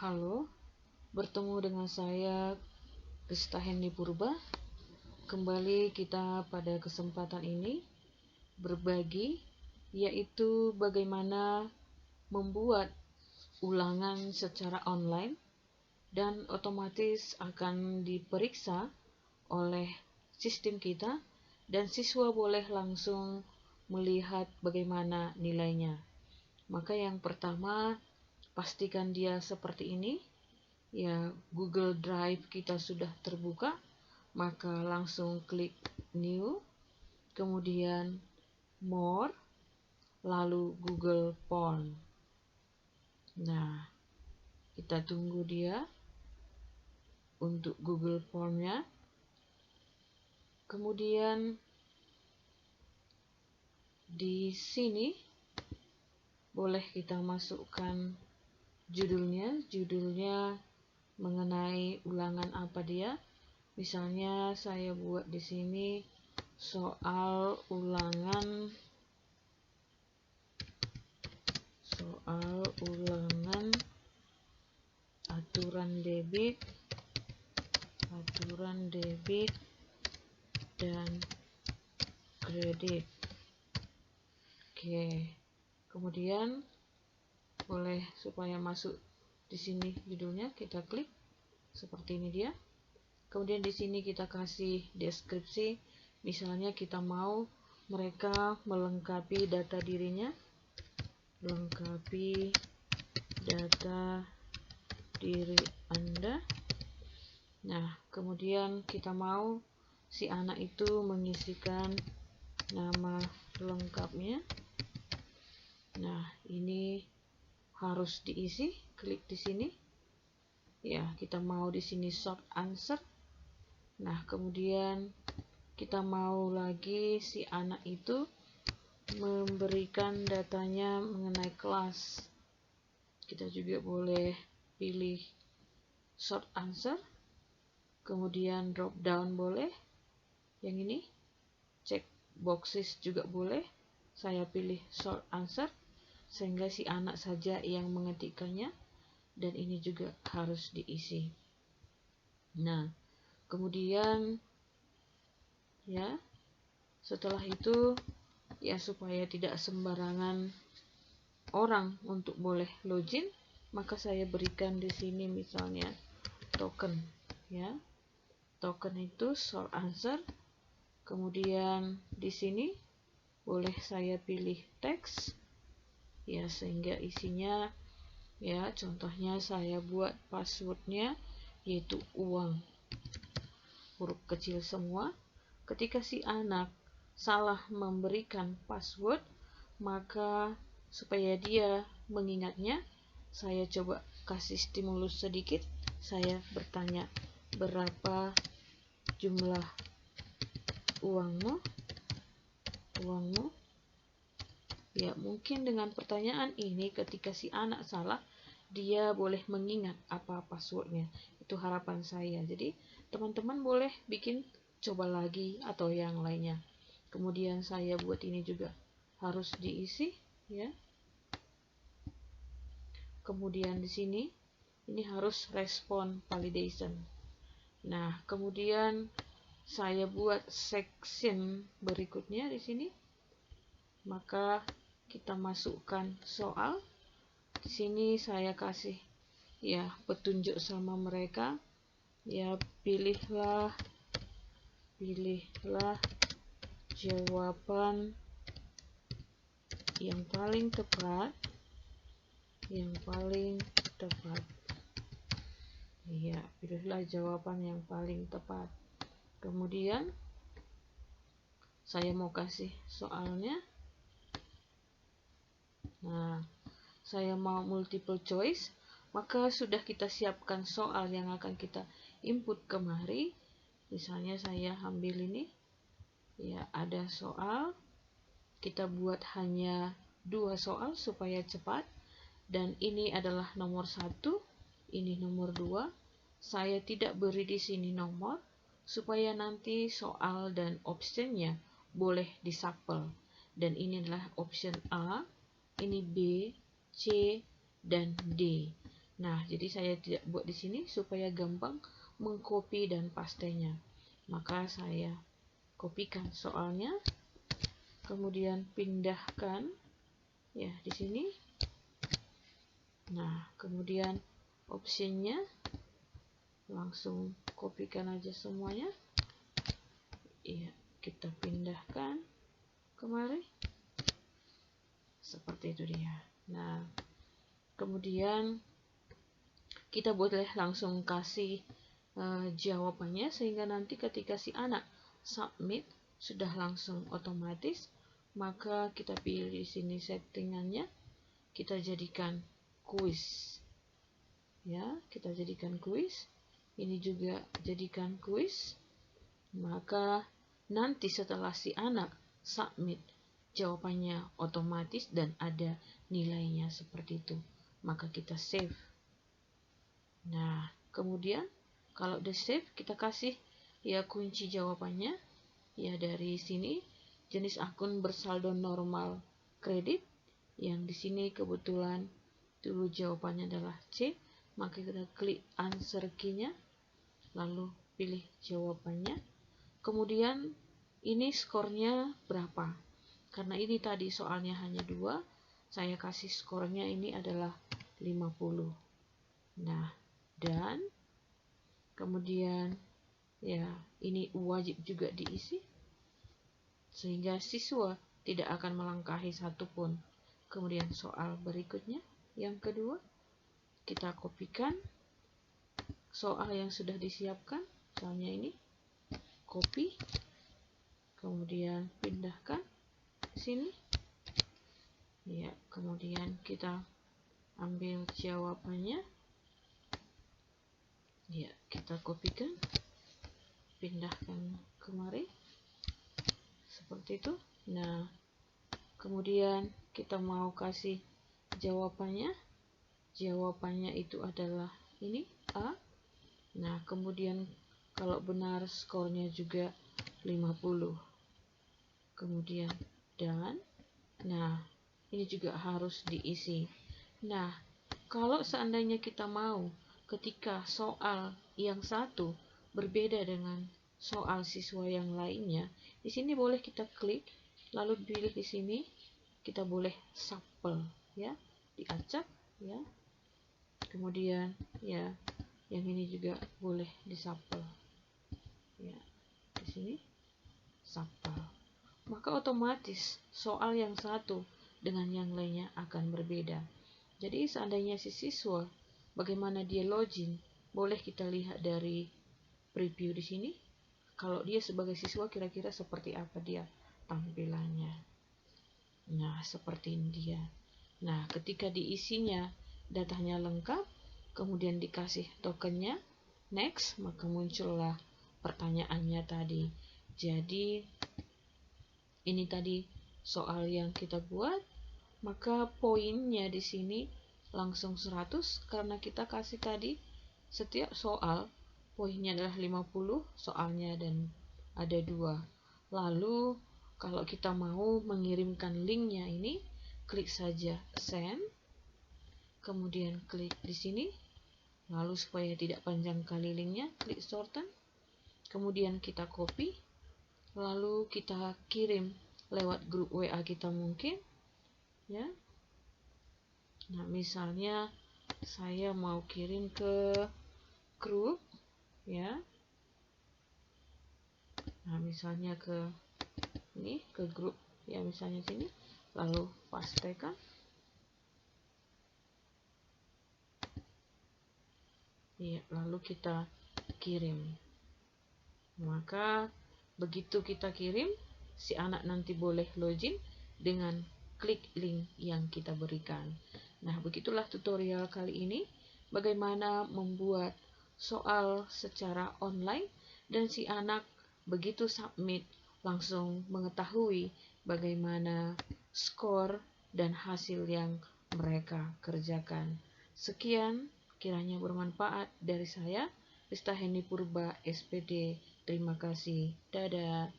Halo, bertemu dengan saya Krista Hendy Purba. Kembali kita pada kesempatan ini berbagi, yaitu bagaimana membuat ulangan secara online dan otomatis akan diperiksa oleh sistem kita dan siswa boleh langsung melihat bagaimana nilainya. Maka yang pertama, pastikan dia seperti ini. Ya, Google Drive kita sudah terbuka, maka langsung klik New, kemudian More, lalu Google Form. Nah, kita tunggu dia untuk Google Form-nya. Kemudian di sini boleh kita masukkan judulnya mengenai ulangan apa dia. Misalnya saya buat di sini soal ulangan aturan debit dan kredit. Oke. Kemudian boleh supaya masuk di sini judulnya, kita klik seperti ini dia. Kemudian di sini kita kasih deskripsi, misalnya kita mau mereka melengkapi data dirinya, lengkapi data diri Anda. Nah, kemudian kita mau si anak itu mengisikan nama lengkapnya. Nah, ini harus diisi, klik di sini. Ya, kita mau di sini short answer. Nah, kemudian kita mau lagi si anak itu memberikan datanya mengenai kelas. Kita juga boleh pilih short answer. Kemudian drop down boleh. Yang ini check boxes juga boleh. Saya pilih short answer sehingga si anak saja yang mengetikkannya, dan ini juga harus diisi. Nah, kemudian ya, setelah itu ya, supaya tidak sembarangan orang untuk boleh login, maka saya berikan di sini misalnya token ya. Token itu short answer. Kemudian di sini boleh saya pilih teks ya, sehingga isinya ya, contohnya saya buat passwordnya yaitu uang, huruf kecil semua. Ketika si anak salah memberikan password, maka supaya dia mengingatnya, saya coba kasih stimulus sedikit. Saya bertanya, berapa jumlah uangmu? Ya, mungkin dengan pertanyaan ini ketika si anak salah, dia boleh mengingat apa passwordnya. Itu harapan saya. Jadi teman-teman boleh bikin coba lagi atau yang lainnya. Kemudian saya buat ini juga harus diisi ya. Kemudian di sini ini harus respon validation. Nah, kemudian saya buat section berikutnya di sini. Maka kita masukkan soal. Di sini saya kasih ya petunjuk sama mereka. Ya, pilihlah jawaban yang paling tepat. Ya, pilihlah jawaban yang paling tepat. Kemudian saya mau kasih soalnya. Nah, saya mau multiple choice, maka sudah kita siapkan soal yang akan kita input kemari. Misalnya saya ambil ini ya, ada soal, kita buat hanya 2 soal supaya cepat, dan ini adalah nomor 1, ini nomor 2. Saya tidak beri di sini nomor supaya nanti soal dan optionnya boleh dishuffle. Dan ini adalah option A, ini B, C, dan D. Nah, jadi saya tidak buat di sini supaya gampang mengcopy dan pastenya. Maka saya kopikan soalnya, kemudian pindahkan ya di sini. Nah, kemudian optionnya langsung kopikan aja semuanya. Iya, kita pindahkan kemari. Seperti itu dia. Nah, kemudian kita boleh langsung kasih jawabannya, sehingga nanti ketika si anak submit sudah langsung otomatis. Maka kita pilih di sini settingannya, kita jadikan kuis. Ya, kita jadikan kuis. Ini juga jadikan kuis. Maka nanti setelah si anak submit, jawabannya otomatis dan ada nilainya seperti itu. Maka kita save. Nah, kemudian kalau udah save, kita kasih ya kunci jawabannya. Ya, dari sini jenis akun bersaldo normal kredit. Yang di sini kebetulan dulu jawabannya adalah C. Maka kita klik answer key-nya, lalu pilih jawabannya. Kemudian ini skornya berapa? Karena ini tadi soalnya hanya 2, saya kasih skornya ini adalah 50. Nah, dan kemudian ya ini wajib juga diisi, sehingga siswa tidak akan melangkahi satupun. Kemudian soal berikutnya, yang kedua, kita kopikan soal yang sudah disiapkan, soalnya ini copy, kemudian pindahkan ke sini. Ya, kemudian kita ambil jawabannya. Ya, kita kopikan, pindahkan kemari. Seperti itu. Nah, kemudian kita mau kasih jawabannya. Jawabannya itu adalah ini A. Nah, kemudian kalau benar skornya juga 50. Kemudian dan nah, ini juga harus diisi. Nah, kalau seandainya kita mau ketika soal yang satu berbeda dengan soal siswa yang lainnya, di sini boleh kita klik, lalu pilih di sini, kita boleh shuffle ya, diacak ya. Kemudian ya, yang ini juga boleh di-shuffle. Ya, di sini shuffle. Maka otomatis soal yang satu dengan yang lainnya akan berbeda. Jadi seandainya si siswa bagaimana dia login, boleh kita lihat dari preview di sini. Kalau dia sebagai siswa kira-kira seperti apa dia tampilannya. Nah, seperti ini dia. Nah, ketika diisinya datanya lengkap, kemudian dikasih tokennya, next, maka muncullah pertanyaannya tadi. Jadi ini tadi soal yang kita buat, maka poinnya di sini langsung 100 karena kita kasih tadi setiap soal poinnya adalah 50 soalnya dan ada 2. Lalu kalau kita mau mengirimkan linknya ini, klik saja send, kemudian klik di sini, lalu supaya tidak panjang kali linknya, klik shorten, kemudian kita copy, lalu kita kirim lewat grup WA kita mungkin ya. Nah, misalnya saya mau kirim ke grup ya. Nah, misalnya ke ini, ke grup ya, misalnya sini, lalu pastekan. Ya, lalu kita kirim. Maka begitu kita kirim, si anak nanti boleh login dengan klik link yang kita berikan. Nah, begitulah tutorial kali ini, bagaimana membuat soal secara online dan si anak begitu submit langsung mengetahui bagaimana skor dan hasil yang mereka kerjakan. Sekian, kiranya bermanfaat dari saya, Rista Heni Purba, SPD. Terima kasih. Dadah.